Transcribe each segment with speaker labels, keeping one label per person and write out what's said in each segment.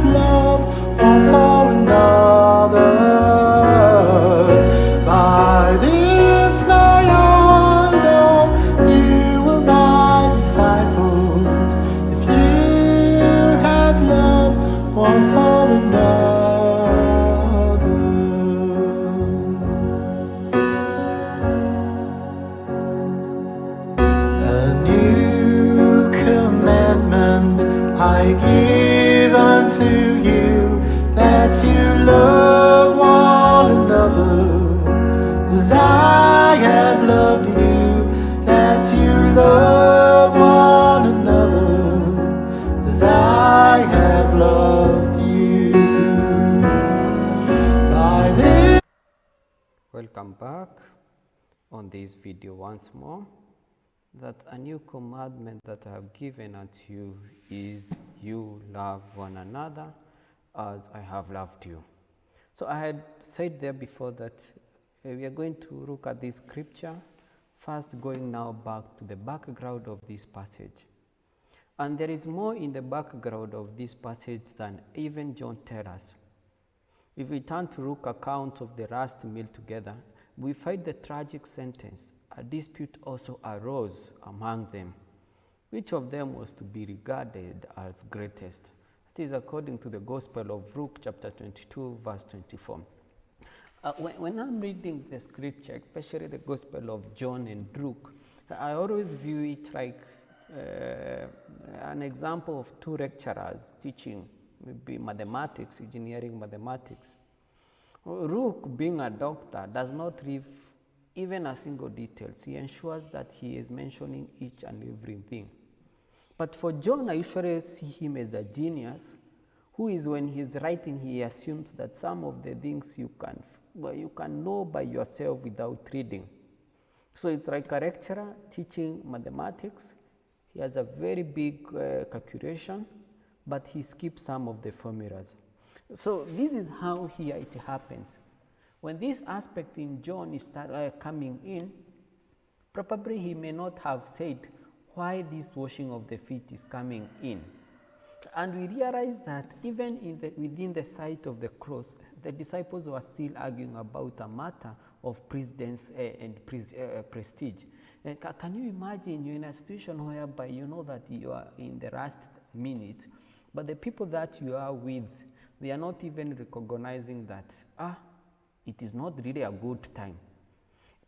Speaker 1: have love one for another. By this may all know you are my disciples, if you have love one for another. A new commandment I give unto you, that you love one another, as I have loved you, that you love one another, as I have loved you. By this
Speaker 2: Welcome back on this video once more. That a new commandment that I have given unto you is you love one another as I have loved you. So I had said there before that we are going to look at this scripture, first going now back to the background of this passage. And there is more in the background of this passage than even John tells us. If we turn to Luke's account of the last meal together, we find the tragic sentence, a dispute also arose among them. Which of them was to be regarded as greatest? That is according to the Gospel of Luke chapter 22 verse 24. When I'm reading the scripture, especially the Gospel of John and Luke, I always view it like an example of two lecturers teaching maybe mathematics, engineering mathematics. Luke, being a doctor, does not leave even a single detail. He ensures that he is mentioning each and everything. But for John, I usually see him as a genius who is, when he's writing, he assumes that some of the things you can know by yourself without reading. So it's like a lecturer teaching mathematics. He has a very big calculation, but he skips some of the formulas. So this is how here it happens. When this aspect in John is coming in, probably he may not have said why this washing of the feet is coming in. And we realize that even within the sight of the cross, the disciples were still arguing about a matter of precedence and prestige. Can you imagine you're in a situation whereby you know that you are in the last minute, but the people that you are with, they are not even recognizing that, it is not really a good time.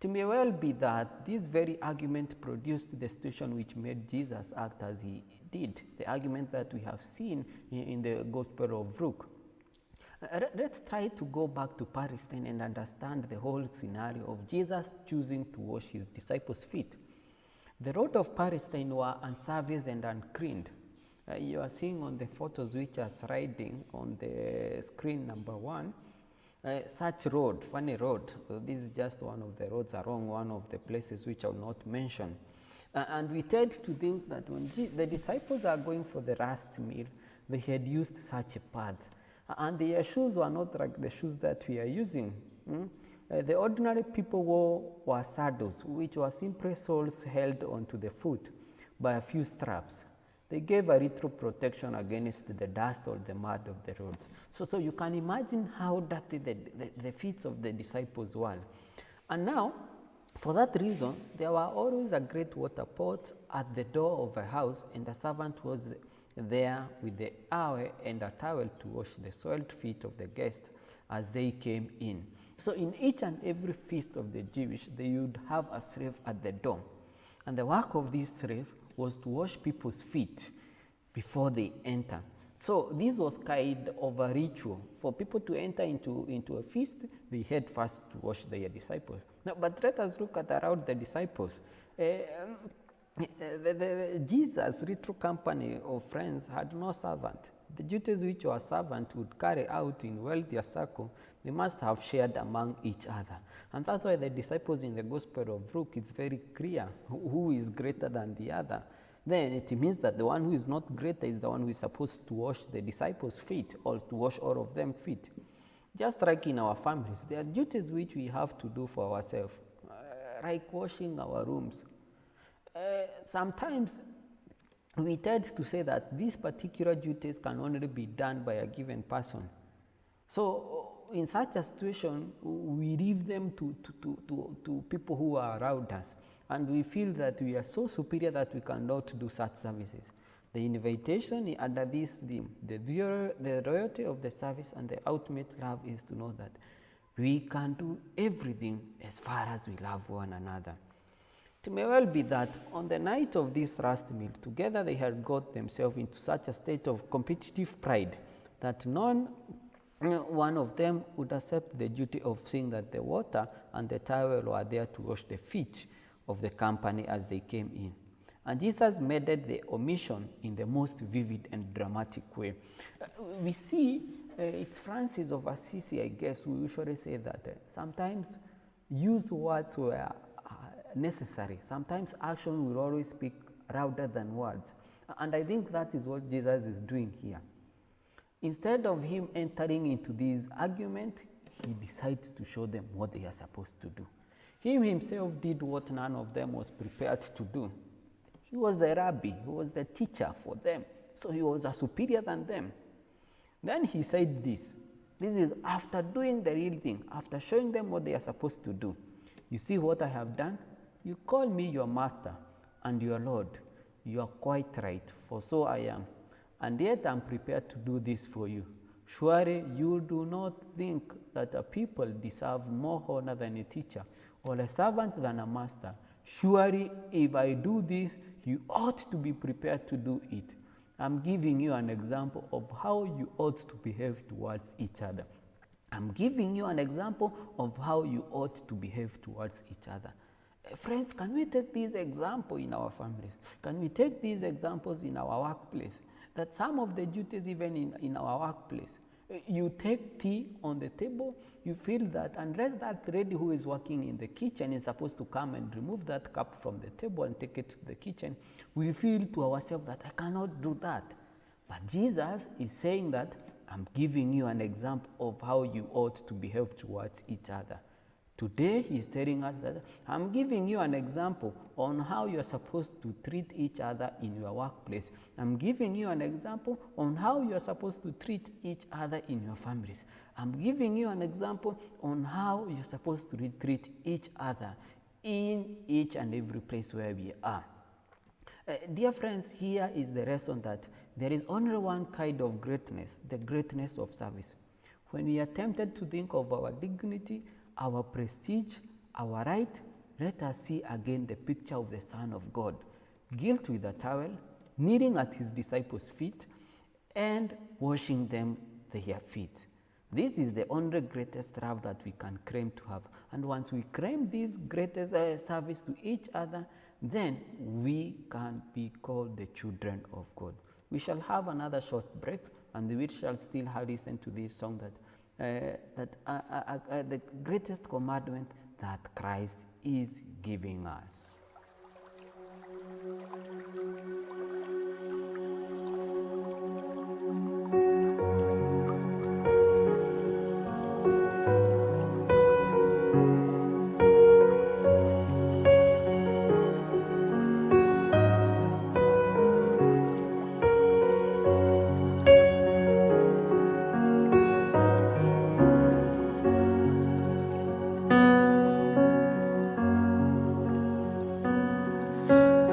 Speaker 2: It may well be that this very argument produced the situation which made Jesus act as he did, the argument that we have seen in the Gospel of Luke. Let's try to go back to Palestine and understand the whole scenario of Jesus choosing to wash his disciples' feet. The road of Palestine were unserviced and uncleaned. You are seeing on the photos which are sliding on the screen number 1, such road, funny road. This is just one of the roads along one of the places which I will not mention. And we tend to think that when the disciples are going for the last meal, they had used such a path. And their shoes were not like the shoes that we are using. The ordinary people wore sandals, which were simply soles held onto the foot by a few straps. They gave a little protection against the dust or the mud of the roads. So you can imagine how dirty the feet of the disciples were. And now, for that reason, there were always a great water pot at the door of a house, and a servant was there with the hour and a towel to wash the soiled feet of the guests as they came in. So in each and every feast of the Jewish, they would have a slave at the door. And the work of this slave was to wash people's feet before they enter. So this was kind of a ritual. For people to enter into a feast, they had first to wash their disciples. Now, but let us look at around the disciples. Jesus' little company of friends had no servant. The duties which a servant would carry out in wealthier circle, they must have shared among each other. And that's why the disciples in the Gospel of Luke, it's very clear who is greater than the other. Then it means that the one who is not greater is the one who is supposed to wash the disciples' feet, or to wash all of them feet. Just like in our families, there are duties which we have to do for ourselves, like washing our rooms. Sometimes we tend to say that these particular duties can only be done by a given person. So in such a situation, we leave them to people who are around us, and we feel that we are so superior that we cannot do such services. The invitation under this theme, the royalty of the service and the ultimate love, is to know that we can do everything as far as we love one another. It may well be that on the night of this last meal, together they had got themselves into such a state of competitive pride that none one of them would accept the duty of seeing that the water and the towel were there to wash the feet of the company as they came in. And Jesus made the omission in the most vivid and dramatic way. We see, it's Francis of Assisi, I guess, who usually say that sometimes used words were necessary. Sometimes action will always speak louder than words. And I think that is what Jesus is doing here. Instead of him entering into this argument, he decides to show them what they are supposed to do. He himself did what none of them was prepared to do. He was the rabbi, he was the teacher for them, so he was a superior than them. Then he said this is after doing the real thing, after showing them what they are supposed to do. You see what I have done? You call me your master and your Lord. You are quite right, for so I am. And yet I am prepared to do this for you. Surely you do not think that a people deserve more honor than a teacher, or a servant than a master. Surely if I do this, you ought to be prepared to do it. I'm giving you an example of how you ought to behave towards each other. I'm giving you an example of how you ought to behave towards each other. Friends, can we take this example in our families? Can we take these examples in our workplace? That some of the duties even in our workplace, you take tea on the table, you feel that unless that lady who is working in the kitchen is supposed to come and remove that cup from the table and take it to the kitchen, we feel to ourselves that I cannot do that. But Jesus is saying that I'm giving you an example of how you ought to behave towards each other. Today he is telling us that I'm giving you an example on how you're supposed to treat each other in your workplace. I'm giving you an example on how you're supposed to treat each other in your families. I'm giving you an example on how you're supposed to treat each other in each and every place where we are. Dear friends, here is the lesson that there is only one kind of greatness, the greatness of service. When we are tempted to think of our dignity, our prestige, our right, let us see again the picture of the Son of God, gilt with a towel, kneeling at his disciples' feet, and washing them their feet. This is the only greatest love that we can claim to have. And once we claim this greatest service to each other, then we can be called the children of God. We shall have another short break, and we shall still listen to this song the greatest commandment that Christ is giving us.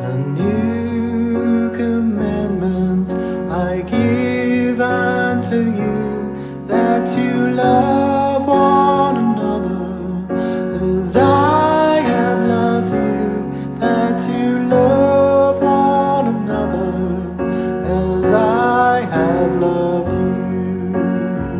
Speaker 1: A new commandment I give unto you,